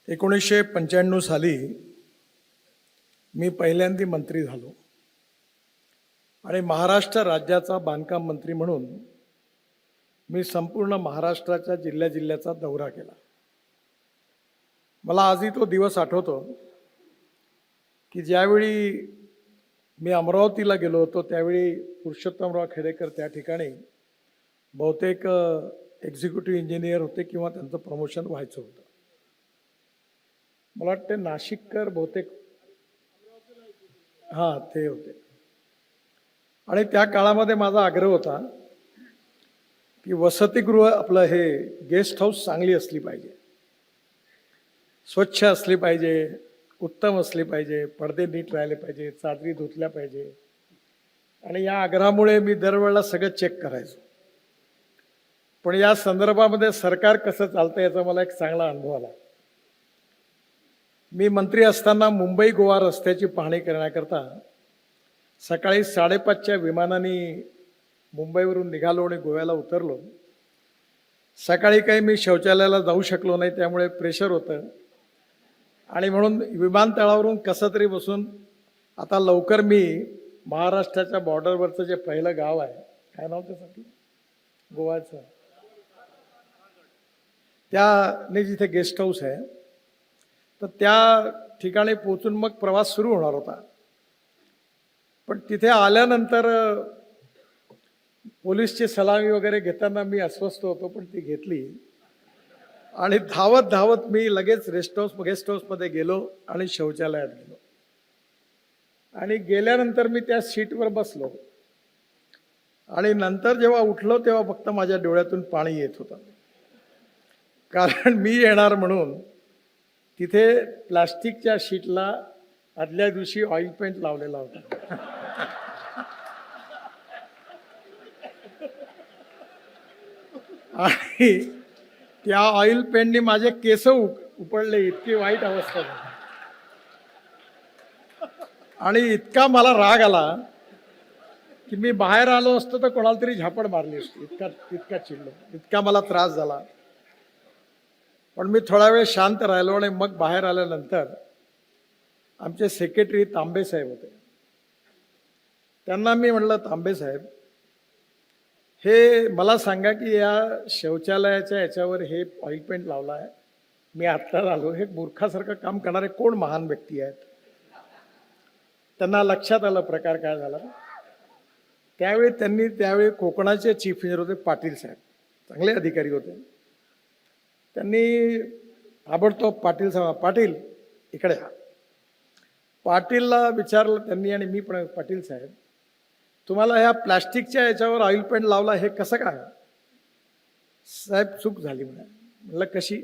1995 साली मी पहिल्यांदा मंत्री झालो आणि महाराष्ट्र राज्याचा बांधकाम मंत्री म्हणून मी संपूर्ण महाराष्ट्राच्या जिल्ह्याचा दौरा केला। मला आजही तो दिवस आठवतो की ज्यावेळी मी अमरावतीला गेलो होतो त्यावेळी पुरुषोत्तमराव खेडेकर त्या ठिकाणी बहुतेक एक्झिक्युटिव्ह इंजिनियर होते किंवा त्यांचं प्रमोशन व्हायचं होतं। मला वाटते नाशिककर बहुतेक हां ते होते। आणि त्या काळामध्ये माझा आग्रह होता की वसतिगृह आपलं हे गेस्ट हाऊस चांगली असली पाहिजे, स्वच्छ असली पाहिजे, उत्तम असली पाहिजे, पडदे नीट राहिले पाहिजे, चादरी धुतल्या पाहिजे। आणि या आग्रहामुळे मी दरवेळेला सगळं चेक करायचो। पण या संदर्भामध्ये सरकार कसं चालतं याचा मला एक चांगला अनुभव आला। मी मंत्री असताना मुंबई गोवा रस्त्याची पाहणी करण्याकरता सकाळी 5:30च्या विमानाने मुंबईवरून निघालो आणि गोव्याला उतरलो। सकाळी काही मी शौचालयाला जाऊ शकलो नाही, त्यामुळे प्रेशर होतं आणि म्हणून विमानतळावरून कसं तरी बसून आता लवकर मी महाराष्ट्राच्या बॉर्डरवरचं जे पहिलं गाव आहे, काय नाव त्याचं गोव्याचं, त्याने जिथे गेस्ट हाऊस आहे तर त्या ठिकाणी पोहोचून मग प्रवास सुरू होणार होता। पण तिथे आल्यानंतर पोलीसची सलामी वगैरे घेताना मी अस्वस्थ होतो, पण ती घेतली आणि धावत धावत मी लगेच गेस्ट हाऊसमध्ये गेलो आणि शौचालयात गेलो। आणि गेल्यानंतर मी त्या सीटवर बसलो आणि नंतर जेव्हा उठलो तेव्हा फक्त माझ्या डोळ्यातून पाणी येत होतं, कारण मी येणार म्हणून तिथे प्लास्टिकच्या शीटला आदल्या दिवशी ऑइल पेंट लावलेला होता। आणि त्या ऑइल पेंटने माझे केस उपडले, इतकी वाईट अवस्था झाली। आणि इतका मला राग आला की मी बाहेर आलो असतो तर कोणाला तरी झापड मारली असती, इतका चिडलो, इतका मला त्रास झाला। पण मी थोडा वेळ शांत राहिलो आणि मग बाहेर आल्यानंतर आमचे सेक्रेटरी तांबे साहेब होते, त्यांना मी म्हटलं, तांबे साहेब, हे मला सांगा की या शौचालयाच्या याच्यावर हे ऑइल पेंट लावला आहे, मी आत्ताच आलो, हे मूर्खासारखं काम करणारे कोण महान व्यक्ती आहेत? त्यांना लक्षात आलं प्रकार काय झाला। त्यावेळी कोकणाचे चीफ इंजिनियर होते पाटील साहेब, चांगले अधिकारी होते। त्यांनी ताबडतोब पाटील साहेब, पाटील इकडे या। पाटीलला विचारलं त्यांनी आणि मी पण, पाटील साहेब तुम्हाला ह्या प्लास्टिकच्या याच्यावर ऑइल पेंट लावला, हे कसं काय? साहेब चूक झाली म्हणे। म्हटलं कशी?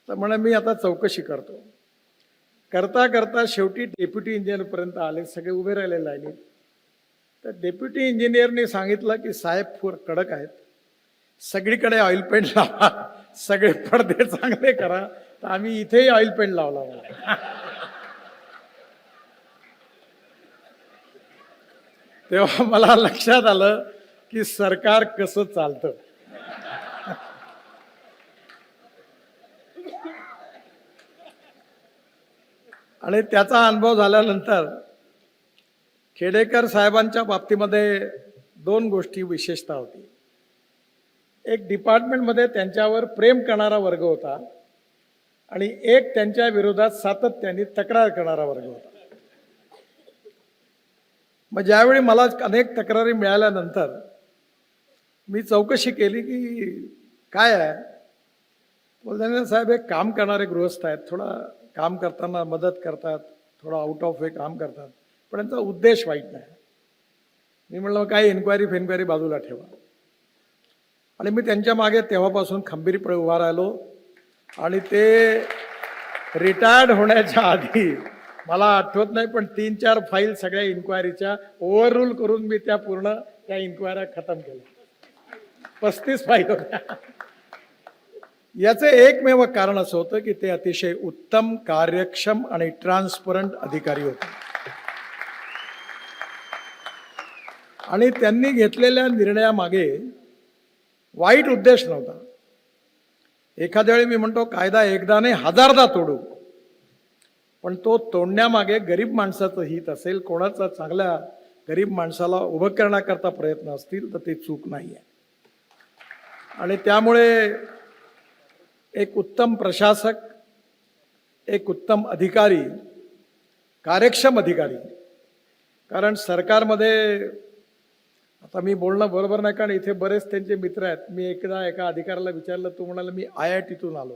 तर म्हणे मी आता चौकशी करतो। करता करता शेवटी डेप्युटी इंजिनियरपर्यंत आले, सगळे उभे राहिले लाईनीत। तर डेप्युटी इंजिनियरने सांगितलं की साहेब फार कडक आहेत, सगळीकडे ऑइल पेंट लावा, सगळे पडदे चांगले करा। तर आम्ही इथेही ऑइल पेंट लावला। तेव्हा मला लक्षात आलं की सरकार कसं चालतं। आणि त्याचा अनुभव झाल्यानंतर खेडेकर साहेबांच्या बाबतीमध्ये 2 गोष्टी विशेषता होती। एक, डिपार्टमेंटमध्ये त्यांच्यावर प्रेम करणारा वर्ग होता आणि एक त्यांच्या विरोधात सातत्याने तक्रार करणारा वर्ग होता। मग ज्यावेळी मला अनेक तक्रारी मिळाल्यानंतर मी चौकशी केली की काय आहे। बोलताना साहेब एक काम करणारे गृहस्थ आहेत, थोडा काम करताना मदत करतात, थोडा आउट ऑफ वे काम करतात, पण त्यांचा उद्देश वाईट नाही। मी म्हटलं काही इन्क्वायरी बाजूला ठेवा। आणि मी त्यांच्या मागे तेव्हापासून खंबीरपणे उभा राहिलो आणि ते रिटायर्ड होण्याच्या आधी मला आठवत नाही पण 3-4 फाईल सगळ्या इन्क्वायरीच्या ओव्हररूल करून मी त्या पूर्ण त्या इन्क्वायऱ्या खतम केल्या। 35 फाईल होत्या। याचे एकमेव कारण असं होतं की ते अतिशय उत्तम, कार्यक्षम आणि ट्रान्सपरंट अधिकारी होते आणि त्यांनी घेतलेल्या निर्णयामागे वाईट उद्देश नव्हता। एखाद्या वेळी मी म्हणतो कायदा एकदा नाही हजारदा तोडू, पण तो तोडण्यामागे गरीब माणसाचं हित असेल, कोणाचा चांगल्या गरीब माणसाला उभं करण्याकरता प्रयत्न असतील तर ते चूक नाही आहे. आणि त्यामुळे एक उत्तम प्रशासक, एक उत्तम अधिकारी, कार्यक्षम अधिकारी, कारण सरकारमध्ये आता मी बोलणं बरोबर नाही, कारण इथे बरेच त्यांचे मित्र आहेत. मी एकदा एका अधिकाऱ्याला विचारलं, तो म्हणाला मी IITतून आलो.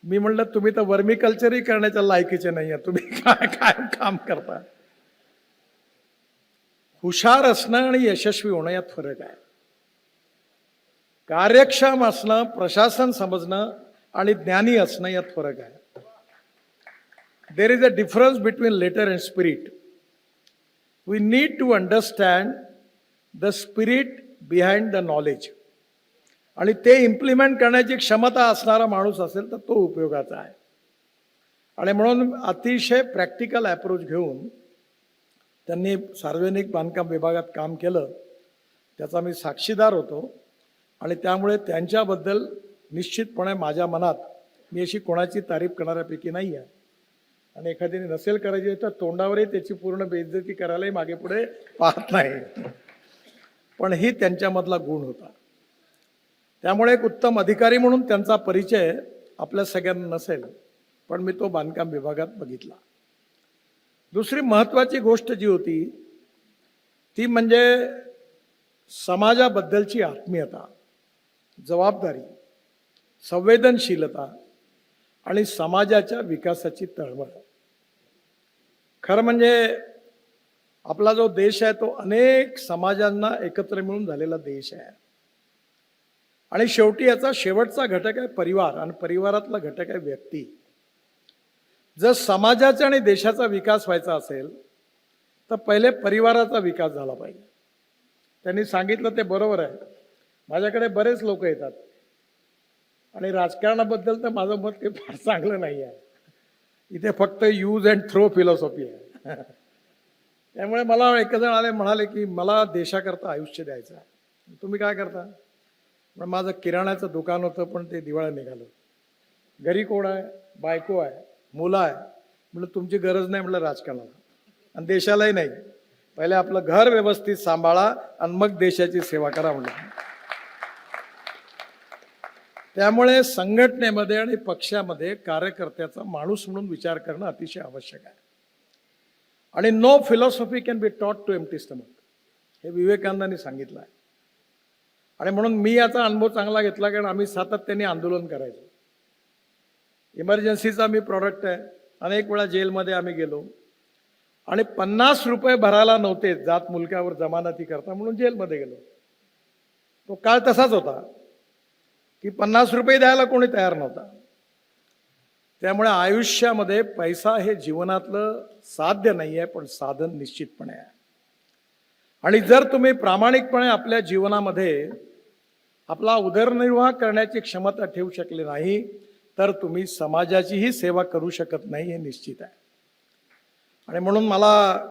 मी म्हणलं तुम्ही तर वर्मिकल्चरही करण्याच्या लायकीचे नाही आहे, तुम्ही काय काय काम करता. हुशार असणं आणि यशस्वी होणं यात फरक आहे. कार्यक्षम असणं, प्रशासन समजणं आणि ज्ञानी असणं यात फरक आहे. There is a difference between letter and spirit. We need to understand the spirit behind the knowledge. आणि ते इम्प्लिमेंट करण्याची क्षमता असणारा माणूस असेल तर तो उपयोगाचा आहे. आणि म्हणून अतिशय प्रॅक्टिकल अप्रोच घेऊन त्यांनी सार्वजनिक बांधकाम विभागात काम केलं, त्याचा मी साक्षीदार होतो. आणि त्यामुळे त्यांच्याबद्दल निश्चितपणे माझ्या मनात मी अशी कोणाची तारीफ करणाऱ्यापैकी नाही आहे. आणि एखाद्याने नसेल करायची तर तोंडावरही त्याची पूर्ण बेइज्जती करायलाही मागे पुढे पाहत नाही, पण ही त्यांच्यामधला गुण होता. त्यामुळे एक उत्तम अधिकारी म्हणून त्यांचा परिचय आपल्या सगळ्यांना नसेल, पण मी तो बांधकाम विभागात बघितला. दुसरी महत्त्वाची गोष्ट जी होती ती म्हणजे समाजाबद्दलची आत्मीयता, जबाबदारी, संवेदनशीलता आणि समाजाच्या विकासाची तळमळ. खरं म्हणजे आपला जो देश आहे तो अनेक समाजांना एकत्र मिळून झालेला देश आहे. आणि शेवटी याचा शेवटचा घटक आहे परिवार, आणि परिवारातला घटक आहे व्यक्ती. जर समाजाचा आणि देशाचा विकास व्हायचा असेल तर पहिले परिवाराचा विकास झाला पाहिजे. त्यांनी सांगितलं ते बरोबर आहे. माझ्याकडे बरेच लोक येतात आणि राजकारणाबद्दल तर माझं मत काही फार चांगलं नाही आहे. इथे फक्त यूज अँड थ्रो फिलॉसॉफी आहे. त्यामुळे मला एक जण आले, म्हणाले की मला देशाकरता आयुष्य द्यायचं आहे. तुम्ही काय करता? पण माझं किराण्याचं दुकान होतं, पण ते दिवाळं निघालं. घरी कोण आहे? बायको आहे, मुलं आहे. म्हटलं तुमची गरज नाही म्हटलं राजकारणाला, आणि देशालाही नाही. पहिले आपलं घर व्यवस्थित सांभाळा आणि मग देशाची सेवा करा म्हटलं. त्यामुळे संघटनेमध्ये आणि पक्षामध्ये कार्यकर्त्याचा माणूस म्हणून विचार करणं अतिशय आवश्यक आहे. आणि no philosophy can be taught to empty stomach, हे विवेकानंदांनी सांगितलं आहे. आणि म्हणून मी याचा अनुभव चांगला घेतला, कारण आम्ही सातत्याने आंदोलन करायचो. इमर्जन्सीचा मी प्रॉडक्ट आहे. अनेक वेळा जेलमध्ये आम्ही गेलो आणि 50 रुपये भरायला नव्हते जात मुलकावर जमानती करता, म्हणून जेलमध्ये गेलो. तो काळ तसाच होता की 50 रुपये द्यायला कोणी तयार नव्हता. त्यामुळे आयुष्यामध्ये पैसा हे जीवनातलं साध्य नाही आहे, पण साधन निश्चितपणे आहे. आणि जर तुम्ही प्रामाणिकपणे आपल्या जीवनामध्ये आपला उदरनिर्वाह करण्याची क्षमता ठेवू शकले नाही तर तुम्ही समाजाचीही सेवा करू शकत नाही, हे निश्चित आहे. आणि म्हणून मला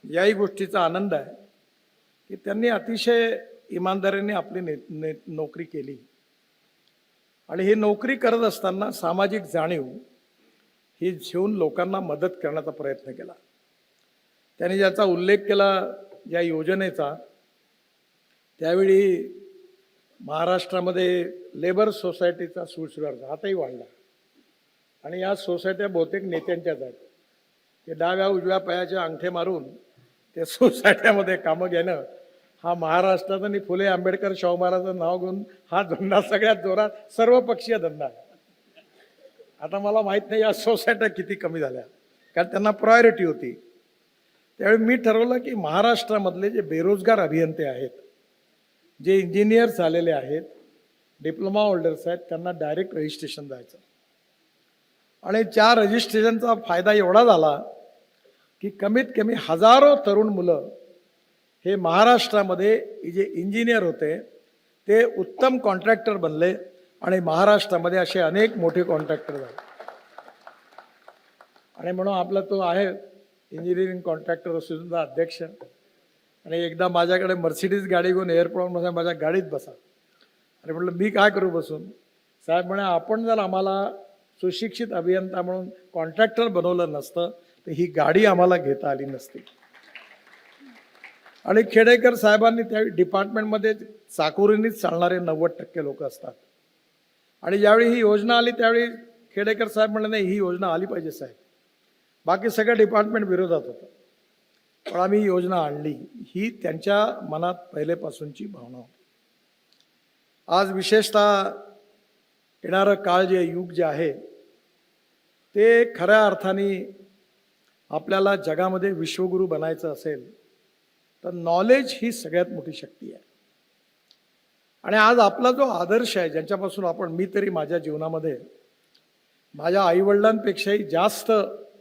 याही गोष्टीचा आनंद आहे की त्यांनी अतिशय इमानदारीने आपली नोकरी केली. आणि ही नोकरी करत असताना सामाजिक जाणीव ही घेऊन लोकांना मदत करण्याचा प्रयत्न केला. त्यांनी ज्याचा उल्लेख केला या योजनेचा, त्यावेळी महाराष्ट्रामध्ये लेबर सोसायटीचा सुळसुळाट आताही वाढला. आणि या सोसायट्या बहुतेक नेत्यांच्याच आहेत. ते डाव्या उजव्या पायाचे अंगठे मारून त्या सोसायट्यामध्ये कामं घेणं हा महाराष्ट्रात आणि फुले आंबेडकर शाहू महाराजांचं नाव घेऊन हा धंदा सगळ्यात जोरात सर्वपक्षीय धंदा आहे. आता मला माहीत नाही या सोसायट्या किती कमी झाल्या, कारण त्यांना प्रायोरिटी होती. त्यावेळी मी ठरवलं की महाराष्ट्रामधले जे बेरोजगार अभियंते आहेत, जे इंजिनियर्स झालेले आहेत, डिप्लोमा होल्डर्स आहेत, त्यांना डायरेक्ट रजिस्ट्रेशन द्यायचं. आणि त्या रजिस्ट्रेशनचा फायदा एवढा झाला की कमीत कमी हजारो तरुण मुलं हे महाराष्ट्रामध्ये जे इंजिनियर होते ते उत्तम कॉन्ट्रॅक्टर बनले. आणि महाराष्ट्रामध्ये असे अनेक मोठे कॉन्ट्रॅक्टर झाले. आणि म्हणून आपला तो आहे इंजिनिअरिंग कॉन्ट्रॅक्टर असोसिएशनचा अध्यक्ष. आणि एकदा माझ्याकडे मर्सिडीज गाडी घेऊन एअरपोर्टमध्ये माझ्या गाडीत बसा. आणि म्हटलं मी काय करू बसून? साहेब म्हणे आपण जर आम्हाला सुशिक्षित अभियंता म्हणून कॉन्ट्रॅक्टर बनवलं नसतं तर ही गाडी आम्हाला घेता आली नसती. आणि खेडेकर साहेबांनी त्यावेळी डिपार्टमेंटमध्ये चाकोरीनीच चालणारे 90% लोक असतात. आणि ज्यावेळी ही योजना आली त्यावेळी खेडेकर साहेब म्हणले नाही ही योजना आली पाहिजे साहेब. बाकी सगळं डिपार्टमेंट विरोधात होतं, पण आम्ही ही योजना आणली. ही त्यांच्या मनात पहिलेपासूनची भावना होती. आज विशेषतः येणारं काळ जे युग जे आहे ते खऱ्या अर्थाने आपल्याला जगामध्ये विश्वगुरू बनायचं असेल तर नॉलेज ही सगळ्यात मोठी शक्ती आहे. आणि आज आपला जो आदर्श आहे ज्यांच्यापासून आपण, मी तरी माझ्या जीवनामध्ये माझ्या आईवडिलांपेक्षाही जास्त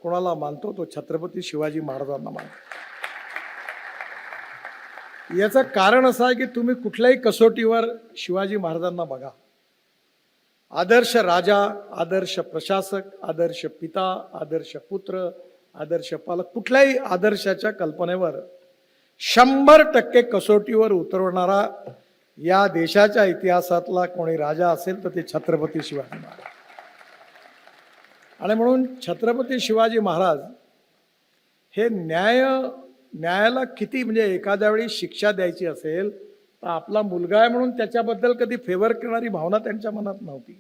कोणाला मानतो तो छत्रपती शिवाजी महाराजांना मानतो. याचं कारण असं आहे की तुम्ही कुठल्याही कसोटीवर शिवाजी महाराजांना बघा. आदर्श राजा, आदर्श प्रशासक, आदर्श पिता, आदर्श पुत्र, आदर्श पालक, कुठल्याही आदर्शाच्या कल्पनेवर 100% कसोटीवर उतरवणारा या देशाच्या इतिहासातला कोणी राजा असेल तर ते छत्रपती शिवाजी महाराज. आणि म्हणून छत्रपती शिवाजी महाराज हे न्यायाला किती, म्हणजे एखाद्या वेळी शिक्षा द्यायची असेल तर आपला मुलगा आहे म्हणून त्याच्याबद्दल कधी फेवर करणारी भावना त्यांच्या मनात नव्हती.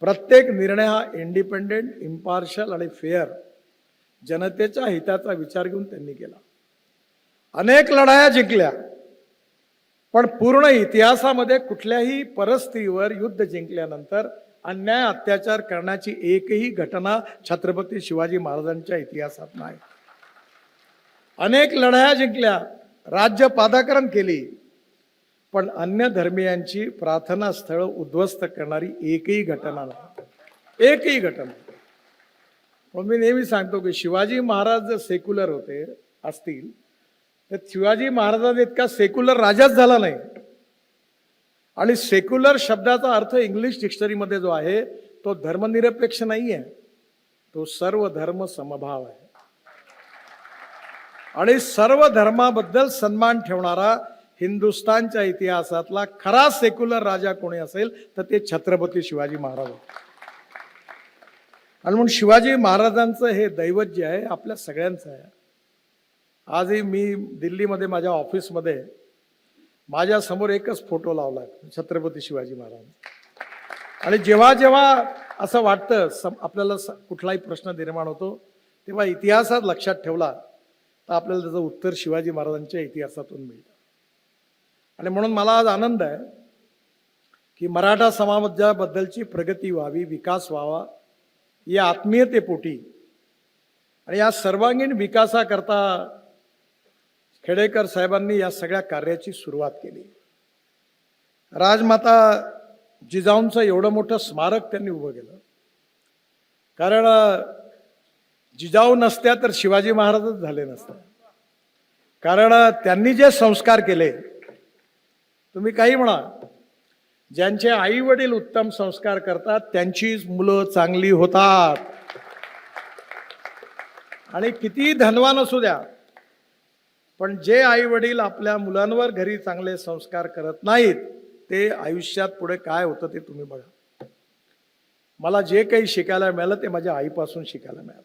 प्रत्येक निर्णय हा इंडिपेंडेंट, इम्पार्शल आणि फेअर जनतेच्या हिताचा विचार घेऊन त्यांनी केला. अनेक लढाया जिंकल्या, पण पूर्ण इतिहासामध्ये कुठल्याही परस्त्रीवर युद्ध जिंकल्यानंतर अन्याय अत्याचार करण्याची एकही घटना छत्रपती शिवाजी महाराजांच्या इतिहासात नाही. अनेक लढाया जिंकल्या, राज्य पादाकरण केली, पण अन्य धर्मीयांची प्रार्थना स्थळ उद्ध्वस्त करणारी एकही घटना नाही, एकही घटना. पण मी नेहमी सांगतो की शिवाजी महाराज जर सेक्युलर होते असतील तर शिवाजी महाराजांचा इतका सेक्युलर राजाच झाला नाही. आणि सेक्युलर शब्दाचा अर्थ इंग्लिश डिक्शनरीमध्ये जो आहे तो धर्मनिरपेक्ष नाही आहे, तो सर्व धर्म समभाव आहे. आणि सर्व धर्माबद्दल सन्मान ठेवणारा हिंदुस्थानच्या इतिहासातला खरा सेक्युलर राजा कोणी असेल तर ते छत्रपती शिवाजी महाराज. आणि म्हणून शिवाजी महाराजांचं हे दैवत जे आहे आपल्या सगळ्यांचं आहे. आजही मी दिल्लीमध्ये माझ्या ऑफिसमध्ये माझ्या समोर एकच फोटो लावला आहे, छत्रपती शिवाजी महाराज. आणि जेव्हा जेव्हा असं वाटतं आपल्याला कुठलाही प्रश्न निर्माण होतो तेव्हा इतिहासात लक्षात ठेवला तर आपल्याला त्याचं उत्तर शिवाजी महाराजांच्या इतिहासातून मिळतं. आणि म्हणून मला आज आनंद आहे की मराठा समाजाबद्दलची प्रगती व्हावी, विकास व्हावा या आत्मीयतेपोटी आणि या सर्वांगीण विकासाकरता खेडेकर साहेबांनी या सगळ्या कार्याची सुरुवात केली. राजमाता जिजाऊंचं एवढं मोठं स्मारक त्यांनी उभं केलं, कारण जिजाऊ नसत्या तर शिवाजी महाराजच झाले नसते. कारण त्यांनी जे संस्कार केले, तुम्ही काही म्हणा, ज्यांचे आई वडील उत्तम संस्कार करतात त्यांचीच मुलं चांगली होतात. आणि किती धनवान असू द्या, पण जे आई वडील आपल्या मुलांवर घरी चांगले संस्कार करत नाहीत ते आयुष्यात पुढे काय होतं ते तुम्ही बघा. मला जे काही शिकायला मिळालं ते माझ्या आईपासून शिकायला मिळालं.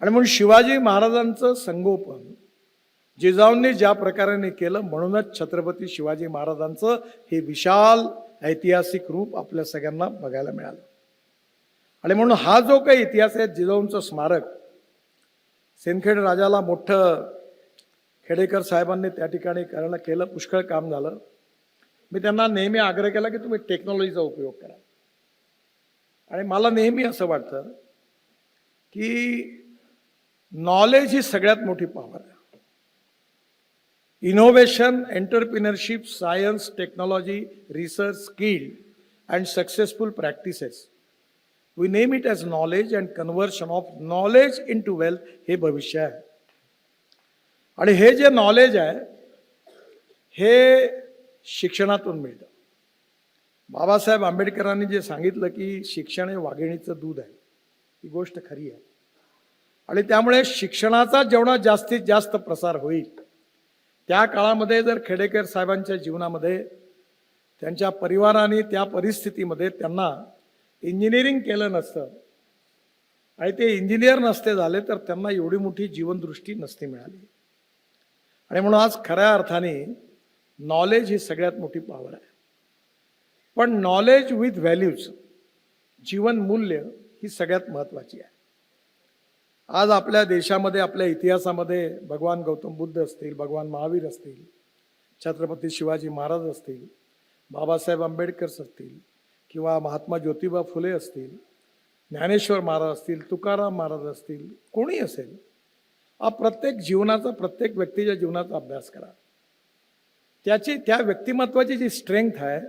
आणि म्हणून शिवाजी महाराजांचं संगोपन जिजाऊंनी ज्या प्रकारे केलं, म्हणूनच छत्रपती शिवाजी महाराजांचं हे विशाल ऐतिहासिक रूप आपल्या सगळ्यांना बघायला मिळालं. आणि म्हणून हा जो काही इतिहास आहे, जिजाऊंचं स्मारक सिंदखेड राजाला मोठं खेडेकर साहेबांनी त्या ठिकाणी करायला केलं, पुष्कळ काम झालं. मी त्यांना नेहमी आग्रह केला की तुम्ही टेक्नॉलॉजीचा उपयोग करा. आणि मला नेहमी असं वाटतं की नॉलेज ही सगळ्यात मोठी पॉवर आहे. Innovation, entrepreneurship, science, technology, research, skill and successful practices, we name it as knowledge and conversion of knowledge into wealth, हे भविष्य आहे. आणि हे जे नॉलेज आहे हे शिक्षणातून मिळतं. बाबासाहेब आंबेडकरांनी जे सांगितलं की शिक्षण हे वाघिणीचं दूध आहे, ही गोष्ट खरी आहे. आणि त्यामुळे शिक्षणाचा जेवढा जास्तीत जास्त प्रसार होईल, त्या काळामध्ये जर खेडेकर साहेबांच्या जीवनामध्ये त्यांच्या परिवाराने त्या परिस्थितीमध्ये त्यांना इंजिनिअरिंग केलं नसतं आणि ते इंजिनियर नसते झाले तर त्यांना एवढी मोठी जीवनदृष्टी नसती मिळाली. आणि म्हणून आज खऱ्या अर्थाने नॉलेज ही सगळ्यात मोठी पॉवर आहे. पण नॉलेज विथ व्हॅल्यूज, जीवन मूल्य ही सगळ्यात महत्त्वाची आहे. आज आपल्या देशामध्ये, आपल्या इतिहासामध्ये भगवान गौतम बुद्ध असतील, भगवान महावीर असतील, छत्रपती शिवाजी महाराज असतील, बाबासाहेब आंबेडकर असतील, किंवा महात्मा ज्योतिबा फुले असतील, ज्ञानेश्वर महाराज असतील, तुकाराम महाराज असतील, कोणी असेल, प्रत्येक जीवनाचा, प्रत्येक व्यक्तीच्या जीवनाचा अभ्यास करा. त्या व्यक्तिमत्वाची जी स्ट्रेंथ आहे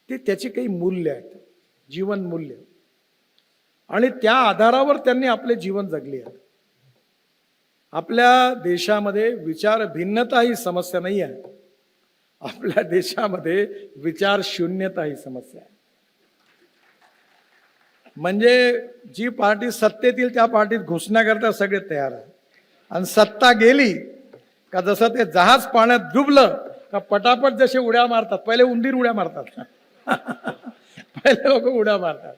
ती त्याची काही मूल्य आहेत, जीवन मूल्य, आणि त्या आधारावर त्यांनी आपले जीवन जगले आहे. आपल्या देशामध्ये विचार भिन्नता ही समस्या नाही आहे, आपल्या देशामध्ये विचार शून्यता ही समस्या आहे. म्हणजे जी पार्टी सत्तेत येईल त्या पार्टीत घुसण्याकरता सगळे तयार आहे, आणि सत्ता गेली का जसं ते जहाज पाण्यात डुबलं का पटापट जसे उड्या मारतात, पहिले उंदीर उड्या मारतात पहिले लोक उड्या मारतात.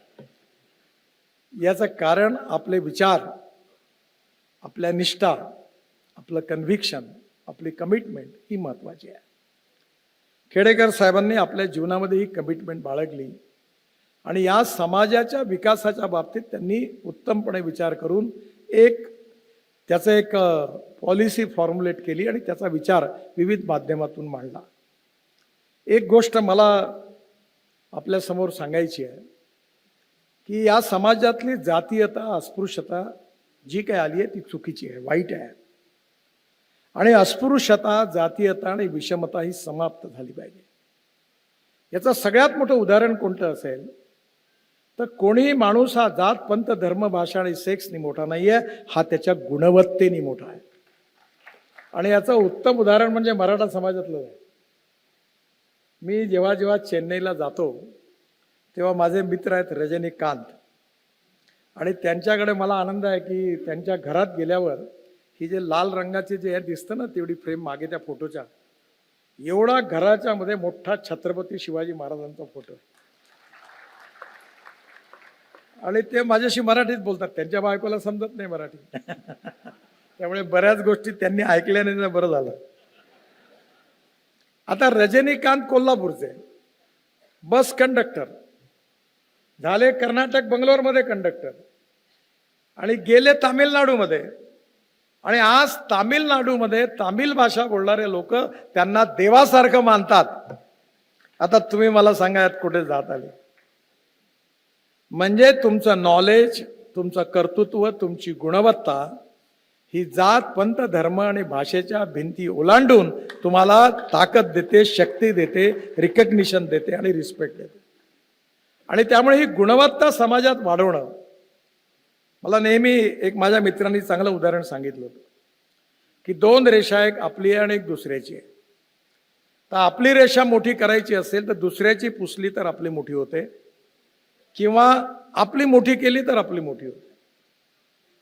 याचं कारण आपले विचार, आपल्या निष्ठा, आपलं कन्व्हिक्शन, आपली कमिटमेंट ही महत्वाची आहे. खेडेकर साहेबांनी आपल्या जीवनामध्ये ही कमिटमेंट बाळगली आणि या समाजाच्या विकासाच्या बाबतीत त्यांनी उत्तमपणे विचार करून त्याचं एक पॉलिसी फॉर्म्युलेट केली आणि त्याचा विचार विविध माध्यमातून मांडला. एक गोष्ट मला आपल्यासमोर सांगायची आहे की या समाजातली जातीयता, अस्पृश्यता जी काही आली आहे ती चुकीची आहे, वाईट आहे. आणि अस्पृश्यता, जातीयता आणि विषमता ही समाप्त झाली पाहिजे. याचं सगळ्यात मोठं उदाहरण कोणतं असेल तर कोणीही माणूस हा जात, पंथ, धर्म, भाषा आणि सेक्सनी मोठा नाही आहे, हा त्याच्या गुणवत्तेने मोठा आहे. आणि याचं उत्तम उदाहरण म्हणजे मराठा समाजातलं आहे. मी जेव्हा जेव्हा चेन्नईला जातो तेव्हा माझे मित्र आहेत रजनीकांत, आणि त्यांच्याकडे मला आनंद आहे की त्यांच्या घरात गेल्यावर ही जे लाल रंगाचे जे हे दिसतं ना, तेवढी फ्रेम मागे त्या फोटोच्या, एवढा घराच्या मध्ये मोठा छत्रपती शिवाजी महाराजांचा फोटो आहे. आणि ते माझ्याशी मराठीत बोलतात, त्यांच्या बायकोला समजत नाही मराठी त्यामुळे बऱ्याच गोष्टी त्यांनी ऐकल्याने बरं झालं. आता रजनीकांत कोल्हापूरचे बस कंडक्टर झाले, कर्नाटक बंगलोरमध्ये कंडक्टर, आणि गेले तामिळनाडूमध्ये, आणि आज तामिळनाडूमध्ये तामिळ भाषा बोलणारे लोक त्यांना देवासारखं मानतात. आता तुम्ही मला सांगा यात कुठे जात आले? म्हणजे तुमचं नॉलेज, तुमचं कर्तृत्व, तुमची गुणवत्ता ही जात, पंथ, धर्म आणि भाषेच्या भिंती ओलांडून तुम्हाला ताकद देते, शक्ती देते, रिकग्निशन देते आणि रिस्पेक्ट देते. आणि त्यामुळे ही गुणवत्ता समाजात वाढवणं, मला नेहमी एक माझ्या मित्रांनी चांगलं उदाहरण सांगितलं होतं की दोन रेषा, एक आपली आहे आणि एक दुसऱ्याची आहे. तर आपली रेषा मोठी करायची असेल तर दुसऱ्याची पुसली तर आपली मोठी होते, किंवा आपली मोठी केली तर आपली मोठी होते.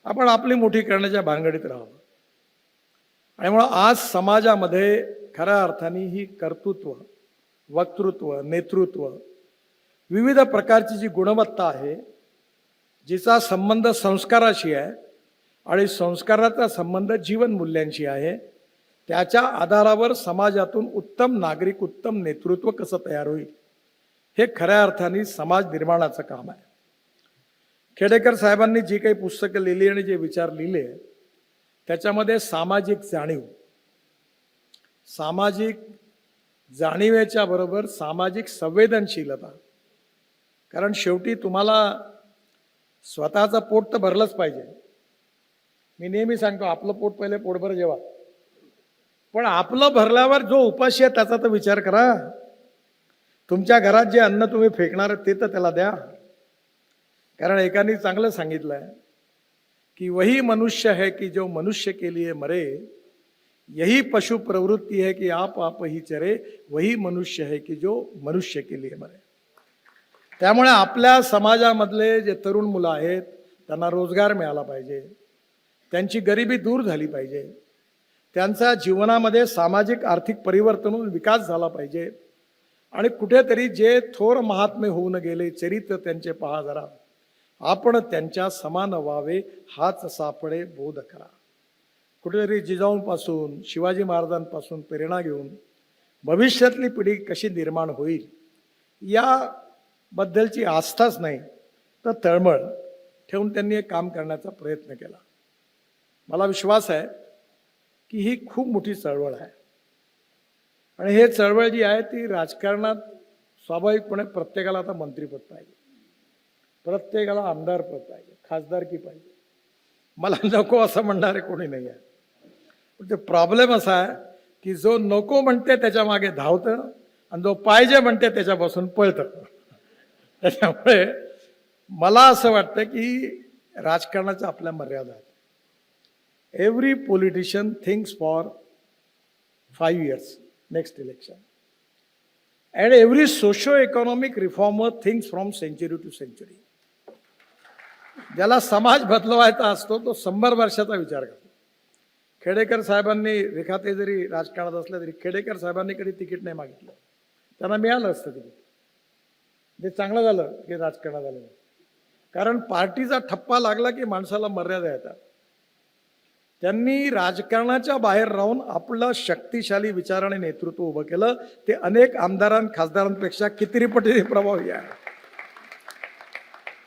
आपण आपली मोठी करण्याच्या भानगडीत राहावं. आणि म्हणून आज समाजामध्ये खऱ्या अर्थाने ही कर्तृत्व, वक्तृत्व, नेतृत्व, विविध प्रकारची जी गुणवत्ता आहे, जिचा संबंध संस्काराशी आहे आणि संस्काराचा संबंध जीवन मूल्यांशी आहे, त्याच्या आधारावर समाजातून उत्तम नागरिक, उत्तम नेतृत्व कसं तयार होईल, हे खऱ्या अर्थाने समाज निर्माणाचं काम आहे. खेडेकर साहेबांनी जी काही पुस्तकं लिहिली आणि जे विचार लिहिले त्याच्यामध्ये सामाजिक जाणीव, सामाजिक जाणीवेच्या बरोबर सामाजिक संवेदनशीलता, कारण शेवटी तुम्हाला स्वतःचं पोट तर भरलंच पाहिजे. मी नेहमी सांगतो आपलं पोट पहिले पोटभर जेवा, पण आपलं भरल्यावर जो उपाशी आहे त्याचा तर विचार करा. तुमच्या घरात जे अन्न तुम्ही फेकणार ते तर त्याला द्या. कारण एकाने चांगलं सांगितलं आहे की वही मनुष्य है कि जो मनुष्य के लिए मरे, यही पशु प्रवृत्ति है कि आप ही चरे, वही मनुष्य है कि जो मनुष्य के लिए मरे. त्यामुळे आपल्या समाजामधले जे तरुण मुलं आहेत त्यांना रोजगार मिळाला पाहिजे, त्यांची गरिबी दूर झाली पाहिजे, त्यांच्या जीवनामध्ये सामाजिक आर्थिक परिवर्तन होऊन विकास झाला पाहिजे. आणि कुठेतरी जे थोर महात्मे होऊन गेले चरित्र त्यांचे पहा जरा, आपण त्यांच्या समान व्हावे हाच सापडे बोध करा. कुठेतरी जिजाऊंपासून शिवाजी महाराजांपासून प्रेरणा घेऊन भविष्यातली पिढी कशी निर्माण होईल याबद्दलची आस्थाच नाही तर तळमळ ठेवून त्यांनी एक काम करण्याचा प्रयत्न केला. मला विश्वास आहे की ही खूप मोठी चळवळ आहे आणि हे चळवळ जी आहे ती राजकारणात स्वाभाविकपणे प्रत्येकाला आता मंत्रीपद पाहिजे, प्रत्येकाला आमदारपद पाहिजे, खासदारकी पाहिजे. मला नको असं म्हणणारे कोणी नाही आहे. पण ते प्रॉब्लेम असा आहे की जो नको म्हणते त्याच्या मागे धावतं आणि जो पाहिजे म्हणते त्याच्यापासून पळतं. त्याच्यामुळे मला असं वाटतं की राजकारणाच्या आपल्या मर्यादा आहेत. Every politician thinks for 5 years next election and every socio economic reformer thinks from century to century. ज्याला समाज बदलवायचा असतो तो 100 वर्षाचा विचार करतो. खेडेकर साहेबांनी, रेखाते जरी राजकारणात असले तरी खेडेकर साहेबांनी कधी तिकीट नाही मागितलं, त्यांना मिळालं असतं तिकीट. ते चांगलं झालं की राजकारणात आलं, कारण पार्टीचा ठप्पा लागला की माणसाला मर्यादा येतात. त्यांनी राजकारणाच्या बाहेर राहून आपलं शक्तिशाली विचार आणि नेतृत्व उभं केलं. ते अनेक खासदारांपेक्षा कितीतरी पटीने प्रभावी आहे.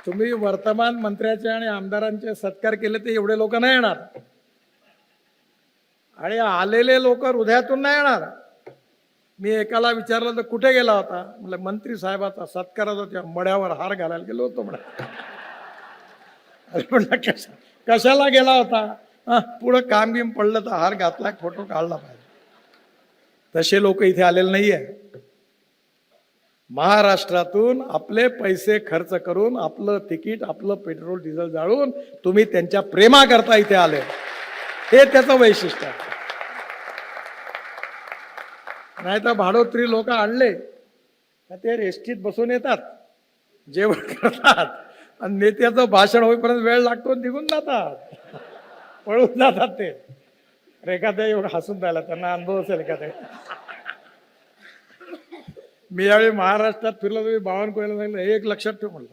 तुम्ही वर्तमान मंत्र्याचे आणि आमदारांचे सत्कार केले ते एवढे लोक नाही येणार, आणि आलेले लोक हृदयातून नाही येणार. मी एकाला विचारलं तर कुठे गेला होता, म्हटलं मंत्री साहेबाचा सत्काराचा त्या मड्यावर हार घालायला गेलो होतो म्हणा. अरे म्हणलं कशाला गेला होता, पुढं काम बिम पडलं तर हार घातला, फोटो काढला पाहिजे. तसे लोक इथे आलेले नाहीये. महाराष्ट्रातून आपले पैसे खर्च करून आपलं तिकीट, आपलं पेट्रोल डिझेल जाळून तुम्ही त्यांच्या प्रेमाकरता इथे आले, हे त्याचं वैशिष्ट्य आहे. नाही तर भाडोत्री लोक आणले ते एसटीत बसून येतात, जेवण करतात आणि नेत्याचं भाषण होईपर्यंत वेळ लागतो, निघून जातात, पळून जातात. ते रेखाताई एवढं हसून राहिला, त्यांना अनुभव असेल एखाद्या. मी यावेळी महाराष्ट्रात फिरलो, तुम्ही बावनकुळेला सांगितलं, एक लक्षात ठेव म्हणलं,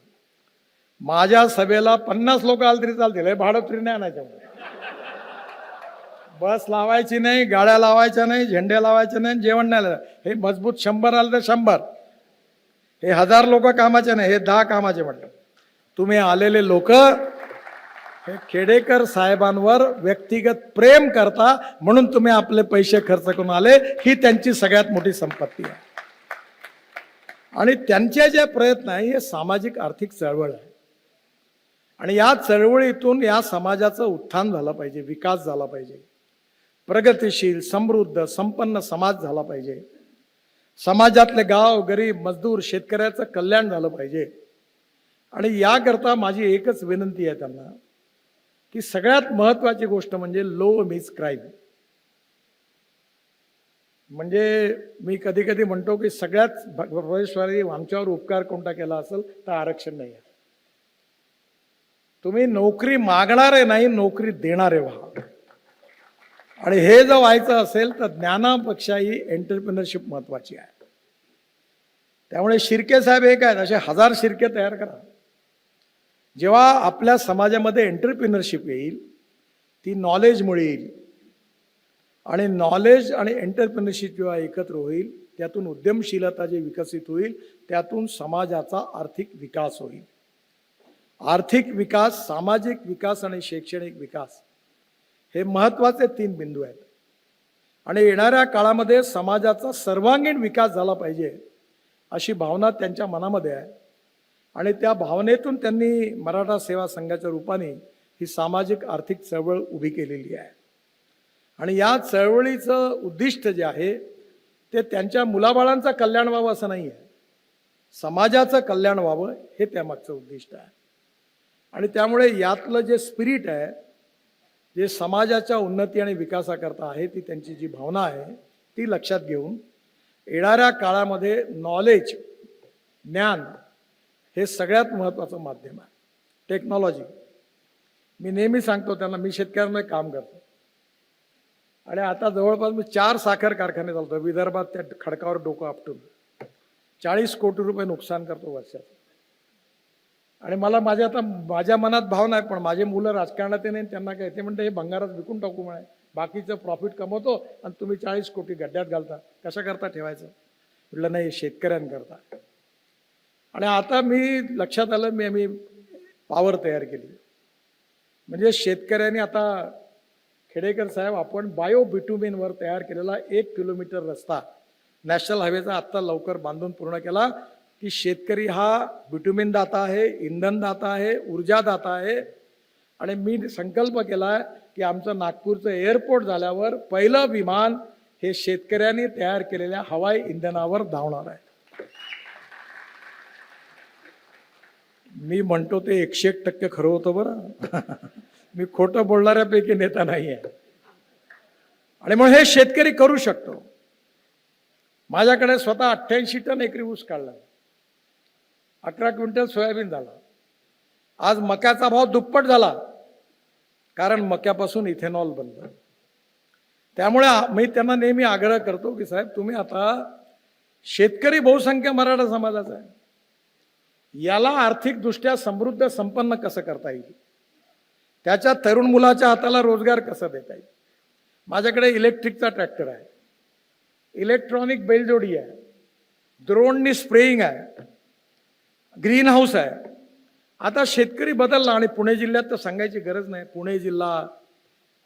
माझ्या सभेला 50 लोक आले तरी चालतील, हे भाडोत्री नाही आणायच्या. बस लावायची नाही, गाड्या लावायच्या नाही, झेंडे लावायचे नाही, जेवण नाही. हे मजबूत 100 आलं तर 100, हे 1000 लोक कामाचे नाही, हे 10 कामाचे म्हटलं. तुम्ही आलेले लोक हे खेडेकर साहेबांवर व्यक्तिगत प्रेम करता म्हणून तुम्ही आपले पैसे खर्च करून आले, ही त्यांची सगळ्यात मोठी संपत्ती आहे. आणि त्यांचे जे प्रयत्न आहे हे सामाजिक आर्थिक चळवळ आहे, आणि या चळवळीतून या समाजाचं उत्थान झालं पाहिजे, विकास झाला पाहिजे, प्रगतिशील समृद्ध संपन्न समाज झाला पाहिजे, समाजातले गाव गरीब मजदूर शेतकऱ्याचं कल्याण झालं पाहिजे. आणि याकरता माझी एकच विनंती आहे त्यांना की सगळ्यात महत्त्वाची गोष्ट म्हणजे लो मीज क्राईम. म्हणजे मी कधी कधी म्हणतो की सगळ्यात भविष्यवाणी आमच्यावर उपकार कोणता केला असेल तर आरक्षण नाही आहे. तुम्ही नोकरी मागणारे नाही, नोकरी देणारे व्हा. आणि हे जर व्हायचं असेल तर ज्ञानापेक्षाही एंटरप्रिनरशिप महत्वाची आहे. त्यामुळे शिर्के साहेब एक आहेत, असे 1000 शिर्के तयार करा. जेव्हा आपल्या समाजामध्ये एंटरप्रिनरशिप येईल, ती नॉलेजमुळे येईल, आणि नॉलेज आणि एंटरप्रिनरशिप जेव्हा एकत्र होईल, त्यातून उद्यमशीलता जे विकसित होईल, त्यातून समाजाचा आर्थिक विकास होईल. आर्थिक विकास, सामाजिक विकास आणि शैक्षणिक विकास हे महत्त्वाचे 3 बिंदू आहेत. आणि येणाऱ्या काळामध्ये समाजाचा सर्वांगीण विकास झाला पाहिजे अशी भावना त्यांच्या मनामध्ये आहे. आणि त्या भावनेतून त्यांनी मराठा सेवा संघाच्या रूपाने ही सामाजिक आर्थिक चळवळ उभी केलेली आहे. आणि या चळवळीचं उद्दिष्ट जे आहे ते त्यांच्या मुलाबाळांचं कल्याण व्हावं असं नाही आहे, समाजाचं कल्याण व्हावं हे त्यामागचं उद्दिष्ट आहे. आणि त्यामुळे यातलं जे स्पिरिट आहे, जे समाजाच्या उन्नती आणि विकासाकरता आहे, ती त्यांची जी भावना आहे ती लक्षात घेऊन येणाऱ्या काळामध्ये नॉलेज, ज्ञान हे सगळ्यात महत्त्वाचं माध्यम आहे. टेक्नॉलॉजी, मी नेहमी सांगतो त्यांना, मी शेतकऱ्यांमध्ये काम करतो आणि आता जवळपास मी 4 साखर कारखाने चालतो विदर्भात, त्या खडकावर डोकं आपटून. 40 कोटी रुपये नुकसान करतो वर्षात. आणि मला माझ्या मनात भाव नाही, पण माझे मुलं राजकारणात नाही, त्यांना काय ते म्हणते हे भंगारात विकून टाकू म्हणे, बाकीचं प्रॉफिट कमवतो आणि तुम्ही 40 कोटी गड्ड्यात घालता, कशा करता ठेवायचं. म्हटलं नाही, शेतकऱ्यांकरता. आणि आता मी लक्षात आलं, मी पॉवर तयार केली. म्हणजे शेतकऱ्यांनी आता खेडेकर साहेब, आपण बायो बिटुमिनवर तयार केलेला 1 किलोमीटर रस्ता नॅशनल हायवेचा आत्ता लवकर बांधून पूर्ण केला, की शेतकरी हा बिटुमिन दाता आहे, इंधन दाता आहे, ऊर्जा दाता आहे. आणि मी संकल्प केला की आमचं नागपूरचं एअरपोर्ट झाल्यावर पहिलं विमान हे शेतकऱ्यांनी तयार केलेल्या हवाई इंधनावर धावणार आहे. मी म्हणतो ते 101% खरं होतं बरं. मी खोटं बोलणाऱ्यापैकी नेता नाही आहे. आणि म्हणून हे शेतकरी करू शकतो. माझ्याकडे स्वतः 88 टन एकरी ऊस काढला, 11 क्विंटल सोयाबीन झाला. आज मक्याचा भाव दुप्पट झाला, कारण मक्यापासून इथेनॉल बनतं. त्यामुळे मी त्यांना नेहमी आग्रह करतो की साहेब, तुम्ही आता शेतकरी बहुसंख्य मराठा समाजाचा आहे, याला आर्थिकदृष्ट्या समृद्ध संपन्न कसं करता येईल, त्याच्या तरुण मुलाच्या हाताला रोजगार कसा देता येईल. माझ्याकडे इलेक्ट्रिकचा ट्रॅक्टर आहे, इलेक्ट्रॉनिक बैलजोडी आहे, ड्रोननी स्प्रेइंग आहे, ग्रीन हाऊस आहे. आता शेतकरी बदलला. आणि पुणे जिल्ह्यात तर सांगायची गरज नाही. पुणे जिल्हा,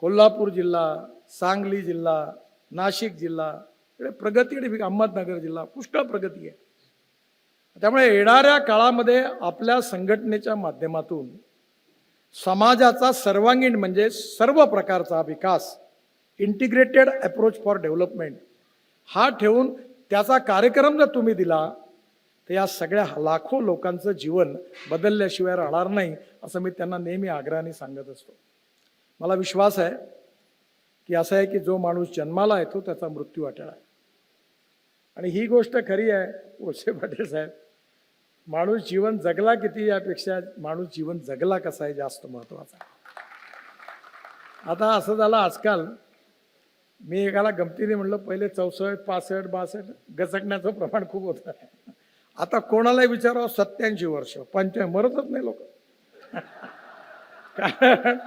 कोल्हापूर जिल्हा, सांगली जिल्हा, नाशिक जिल्हा, इकडे प्रगती आणि अहमदनगर जिल्हा पुष्कळ प्रगती आहे. त्यामुळे येणाऱ्या काळामध्ये आपल्या संघटनेच्या माध्यमातून समाजाचा सर्वांगीण म्हणजे सर्व प्रकारचा विकास, इंटिग्रेटेड अप्रोच फॉर डेव्हलपमेंट हा ठेवून त्याचा कार्यक्रम जर तुम्ही दिला तर या सगळ्या लाखो लोकांचं जीवन बदलल्याशिवाय राहणार नाही, असं मी त्यांना नेहमी आग्रहाने सांगत असतो. मला विश्वास आहे की असं आहे की जो माणूस जन्माला येतो त्याचा मृत्यू अटळ आहे. आणि ही गोष्ट खरी आहे वळसे पाटील साहेब. माणूस जीवन जगला किती यापेक्षा माणूस जीवन जगला कसा आहे जास्त महत्वाचा आहे. आता असं झालं आजकाल, मी एकाला गमतीने म्हणलं पहिले 64, 65, 62 गचकण्याचं प्रमाण खूप होतं. आता कोणालाही विचारावं 87 वर्ष 95 मरतच नाही लोक. कारण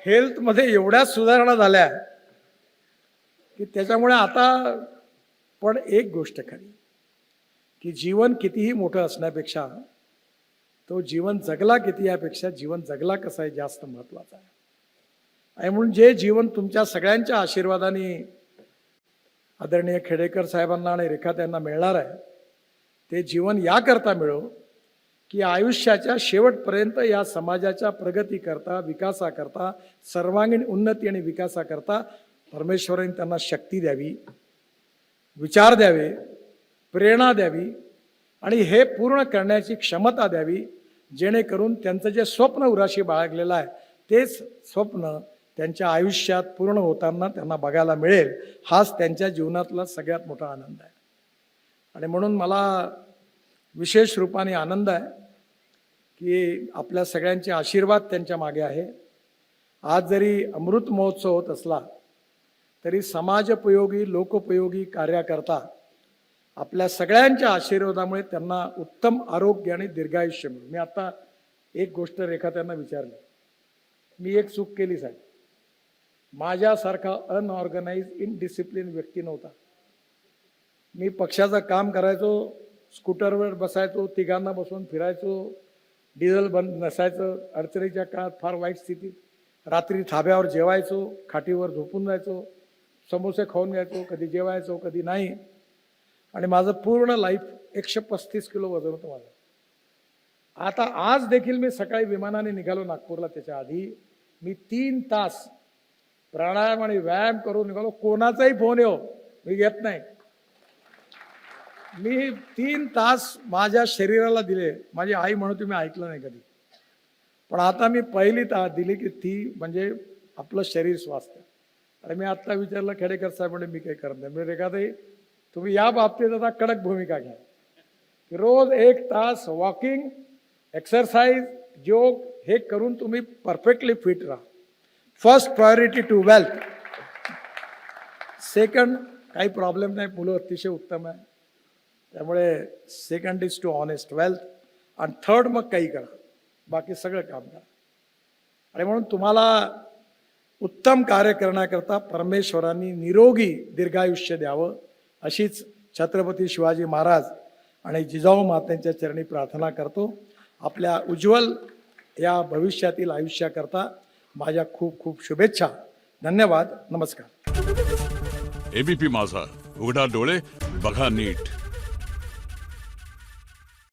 हेल्थमध्ये एवढ्या सुधारणा झाल्या की त्याच्यामुळे आता. पण एक गोष्ट खरी की जीवन कितीही मोठं असण्यापेक्षा तो जीवन जगला किती यापेक्षा जीवन जगला कसा आहे जास्त महत्वाचा आहे. आणि म्हणून जे जीवन तुमच्या सगळ्यांच्या आशीर्वादाने आदरणीय खेडेकर साहेबांना आणि रेखाताईंना मिळणार आहे, ते जीवन याकरता मिळो की आयुष्याच्या शेवटपर्यंत या समाजाच्या प्रगतीकरता, विकासाकरता, सर्वांगीण उन्नती आणि विकासाकरता परमेश्वराने त्यांना शक्ती द्यावी, विचार द्यावे, प्रेरणा द्यावी आणि हे पूर्ण करण्याची क्षमता द्यावी, जेणेकरून त्यांचं जे स्वप्न उराशी बाळगलेलं आहे तेच स्वप्न त्यांच्या आयुष्यात पूर्ण होताना त्यांना बघायला मिळेल. हाच त्यांच्या जीवनातला सगळ्यात मोठा आनंद आहे. आणि म्हणून मला विशेष रूपाने आनंद आहे की आपल्या सगळ्यांचे आशीर्वाद त्यांच्या मागे आहे. आज जरी अमृत महोत्सव होत असला तरी समाजोपयोगी, लोकोपयोगी कार्याकरता आपल्या सगळ्यांच्या आशीर्वादामुळे त्यांना उत्तम आरोग्य आणि दीर्घायुष्य मिळेल. मी आता एक गोष्ट रेखा त्यांना विचारली, मी एक चूक केली साहेब. माझ्यासारखा अनऑर्गनाइज इनडिसिप्लिन व्यक्ती नव्हता. मी पक्षाचं काम करायचो, स्कूटरवर बसायचो, तिघांना बसून फिरायचो, डिझेल बंद नसायचं, अडचणीच्या काळात फार वाईट स्थितीत, रात्री थाब्यावर जेवायचो, खाटीवर झोपून जायचो, समोसे खाऊन घ्यायचो, कधी जेवायचो कधी नाही. आणि माझं पूर्ण लाईफ 135 किलो वजन होतं माझं. आता आज देखील मी सकाळी विमानाने निघालो नागपूरला, त्याच्या आधी मी 3 तास प्राणायाम आणि व्यायाम करून निघालो. कोणाचाही फोन येऊ मी घेत नाही. मी 3 तास माझ्या शरीराला दिले. माझी आई म्हणून मी ऐकलं नाही कधी, पण आता मी पहिली दिली की ती म्हणजे आपलं शरीर स्वास्थ्य. आणि मी आत्ता विचारलं खेडेकर साहेब म्हणजे मी काही करत नाही. मी रेखाताई तुम्ही या बाबतीत आता कडक भूमिका घ्या. रोज 1 तास वॉकिंग, एक्सरसाइज, योग हे करून तुम्ही परफेक्टली फिट राहा. First priority to wealth. Second काही प्रॉब्लेम नाही, मुलं अतिशय उत्तम आहे. त्यामुळे second is to honest wealth आणि थर्ड मग काही करा, बाकी सगळं काम करा. आणि म्हणून तुम्हाला उत्तम कार्य करण्याकरता परमेश्वरांनी निरोगी दीर्घायुष्य द्यावं अशीच छत्रपती शिवाजी महाराज आणि जिजाऊ मातेंच्या चरणी प्रार्थना करतो. आपल्या उज्ज्वल या भविष्यातील आयुष्याकरता माझ्या खूप खूप शुभेच्छा. धन्यवाद. नमस्कार. एबीपी माझा, उघडा डोळे बघा नीट.